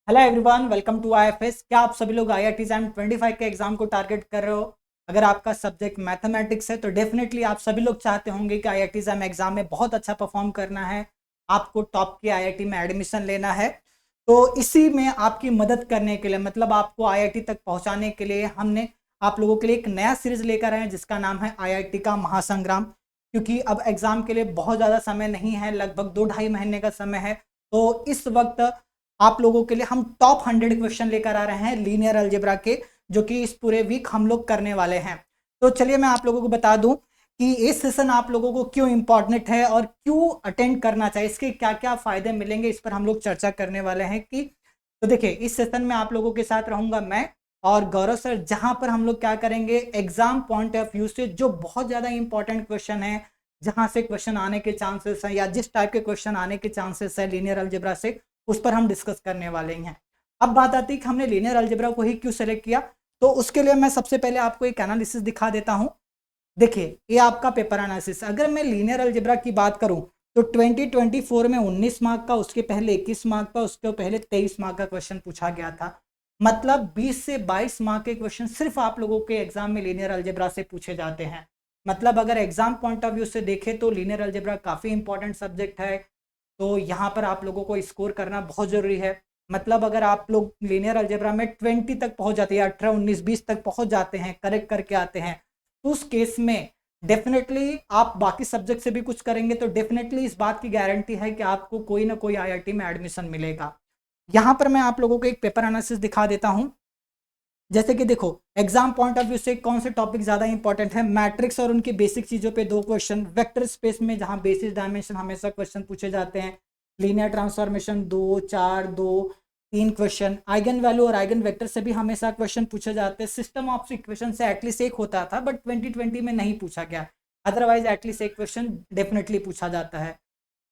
Hello everyone, welcome to IFS. क्या आप सभी लोग आईआईटी जैम 25 के एग्जाम को टारगेट कर रहे हो? अगर आपका सब्जेक्ट मैथमेटिक्स है तो डेफिनेटली आप सभी लोग चाहते होंगे कि आईआईटी जैम एग्जाम में बहुत अच्छा परफॉर्म करना है, आपको टॉप की आईआईटी में एडमिशन लेना है। तो इसी में आपकी मदद करने के लिए, मतलब आपको आईआईटी तक पहुंचाने के लिए हमने आप लोगों के लिए एक नया सीरीज लेकर आए हैं जिसका नाम है आईआईटी का महासंग्राम। क्योंकि अब एग्जाम के लिए बहुत ज़्यादा समय नहीं है, लगभग 2-2.5 महीने का समय है। तो इस वक्त आप लोगों के लिए हम टॉप 100 क्वेश्चन लेकर आ रहे हैं लीनियर अलजेब्रा के, जो कि इस पूरे वीक हम लोग करने वाले हैं। तो चलिए मैं आप लोगों को बता दूं कि ये सेशन आप लोगों को क्यों इंपॉर्टेंट है और क्यों अटेंड करना चाहिए, इसके क्या क्या फायदे मिलेंगे, इस पर हम लोग चर्चा करने वाले हैं। कि तो देखिए, इस सेशन में आप लोगों के साथ रहूंगा मैं और गौरव सर, जहां पर हम लोग क्या करेंगे, एग्जाम पॉइंट ऑफ व्यू से जो बहुत ज्यादा इंपॉर्टेंट क्वेश्चन है, जहां से क्वेश्चन आने के चांसेस हैं या जिस टाइप के क्वेश्चन आने के चांसेस है लीनियर अलजेब्रा से, उस पर हम डिस्कस करने वाले हैं। अब बात आती है कि हमने लीनियर अलजेब्रा को ही क्यों सेलेक्ट किया। तो उसके लिए मैं सबसे पहले आपको एक एनालिसिस दिखा देता हूं। देखिए, ये आपका पेपर एनालिसिस। अगर मैं लीनियर अलजेब्रा की बात करूं तो 2024 में 19 मार्क का, उसके पहले 21 मार्क का, उसके पहले 23 मार्क का क्वेश्चन पूछा गया था। मतलब 20 से 22 मार्क के क्वेश्चन सिर्फ आप लोगों के एग्जाम में लीनियर अलजेब्रा से पूछे जाते हैं। मतलब अगर एग्जाम पॉइंट ऑफ व्यू से देखें तो लीनियर अलजेब्रा काफी इंपॉर्टेंट सब्जेक्ट है। तो यहाँ पर आप लोगों को स्कोर करना बहुत जरूरी है। मतलब अगर आप लोग लीनियर अलजेब्रा में 20 तक पहुंच जाते हैं, 18, 19, 20 तक पहुंच जाते हैं, करेक्ट करके आते हैं, तो उस केस में डेफिनेटली आप बाकी सब्जेक्ट से भी कुछ करेंगे तो डेफिनेटली इस बात की गारंटी है कि आपको कोई ना कोई आईआईटी में एडमिशन मिलेगा। यहाँ पर मैं आप लोगों को एक पेपर एनालिसिस दिखा देता हूँ। जैसे कि देखो, एग्जाम पॉइंट ऑफ व्यू से कौन से टॉपिक ज्यादा इंपॉर्टेंट है, मैट्रिक्स और उनकी बेसिक चीजों पे 2 क्वेश्चन, वेक्टर स्पेस में जहां बेसिस डायमेंशन हमेशा क्वेश्चन पूछे जाते हैं, linear transformation 2, 4, 2, 3 question, eigen value और आइगन वेक्टर से भी हमेशा क्वेश्चन पूछे जाते हैं। सिस्टम ऑफ इक्वेशन से एटलीस्ट एक होता था, बट 2020 में नहीं पूछा गया, अदरवाइज एटलीस्ट एक क्वेश्चन डेफिनेटली पूछा जाता है।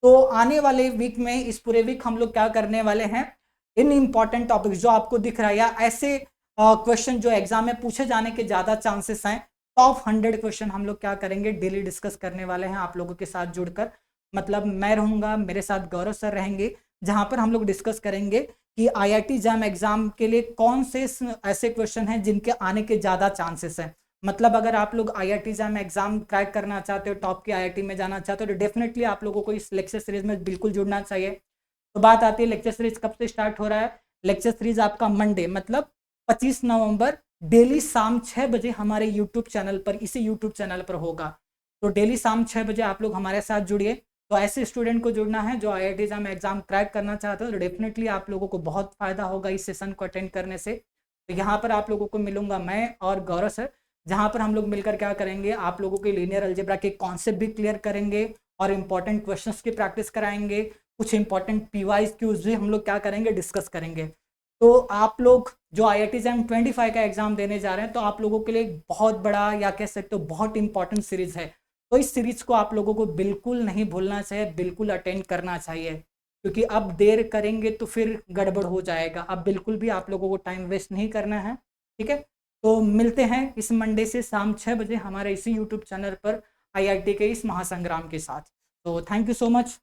तो आने वाले वीक में, इस पूरे वीक हम लोग क्या करने वाले हैं, इन इंपॉर्टेंट टॉपिक जो आपको दिख रहा है या ऐसे क्वेश्चन जो एग्जाम में पूछे जाने के ज्यादा चांसेस हैं, टॉप 100 क्वेश्चन हम लोग क्या करेंगे, डेली डिस्कस करने वाले हैं आप लोगों के साथ जुड़कर। मतलब मैं रहूंगा, मेरे साथ गौरव सर रहेंगे, जहां पर हम लोग डिस्कस करेंगे कि आईआईटी जैम एग्जाम के लिए कौन से ऐसे क्वेश्चन हैं जिनके आने के ज्यादा चांसेस हैं। मतलब अगर आप लोग आईआईटी जैम एग्जाम क्रैक करना चाहते हो, टॉप की आईआईटी में जाना चाहते हो, तो डेफिनेटली आप लोगों को इस लेक्चर सीरीज में बिल्कुल जुड़ना चाहिए। तो बात आती है लेक्चर सीरीज कब से स्टार्ट हो रहा है। लेक्चर सीरीज आपका मंडे, मतलब 25 नवंबर, डेली शाम 6 बजे हमारे यूट्यूब चैनल पर, इसी यूट्यूब चैनल पर होगा। तो डेली शाम 6 बजे आप लोग हमारे साथ जुड़िए। तो ऐसे स्टूडेंट को जुड़ना है जो आईआईटी एग्जाम क्रैक करना चाहते हो, तो डेफिनेटली आप लोगों को बहुत फायदा होगा इस सेशन को अटेंड करने से। तो यहाँ पर आप लोगों को मिलूंगा मैं और गौरव सर, जहाँ पर हम लोग मिलकर क्या करेंगे, आप लोगों के लीनियर अलजेब्रा के कॉन्सेप्ट भी क्लियर करेंगे और इंपॉर्टेंट क्वेश्चंस की प्रैक्टिस कराएंगे। कुछ इंपॉर्टेंट पीवाईज क्यूज भी हम लोग क्या करेंगे, डिस्कस करेंगे। तो आप लोग जो आईआईटी जैम 25 का एग्जाम देने जा रहे हैं, तो आप लोगों के लिए एक बहुत बड़ा, या कह सकते हो बहुत इंपॉर्टेंट सीरीज है। तो इस सीरीज को आप लोगों को बिल्कुल नहीं भूलना चाहिए, बिल्कुल अटेंड करना चाहिए। क्योंकि अब देर करेंगे तो फिर गड़बड़ हो जाएगा। अब बिल्कुल भी आप लोगों को टाइम वेस्ट नहीं करना है, ठीक है। तो मिलते हैं इस मंडे से शाम 6 बजे हमारे इसी यूट्यूब चैनल पर आईआईटी के इस महासंग्राम के साथ। तो थैंक यू सो मच।